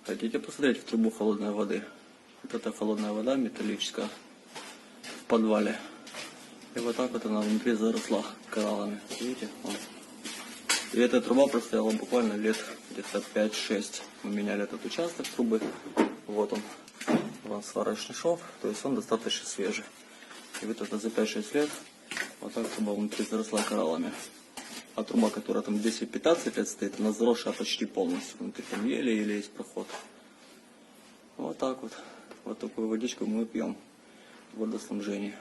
Хотите посмотреть в трубу холодной воды? Вот это холодная вода металлическая в подвале. И вот так вот она внутри заросла кораллами. Видите? Вон. И эта труба простояла буквально лет где-то 5-6. Мы меняли этот участок трубы. Вот он. Вон сварочный шов. То есть он достаточно свежий. И вот это за 5-6 лет вот так труба внутри заросла кораллами. А труба, которая там 10-15 лет стоит, она заросшая почти полностью. Внутри там еле-еле есть проход. Вот так вот. Вот такую водичку мы пьем в водоснабжении.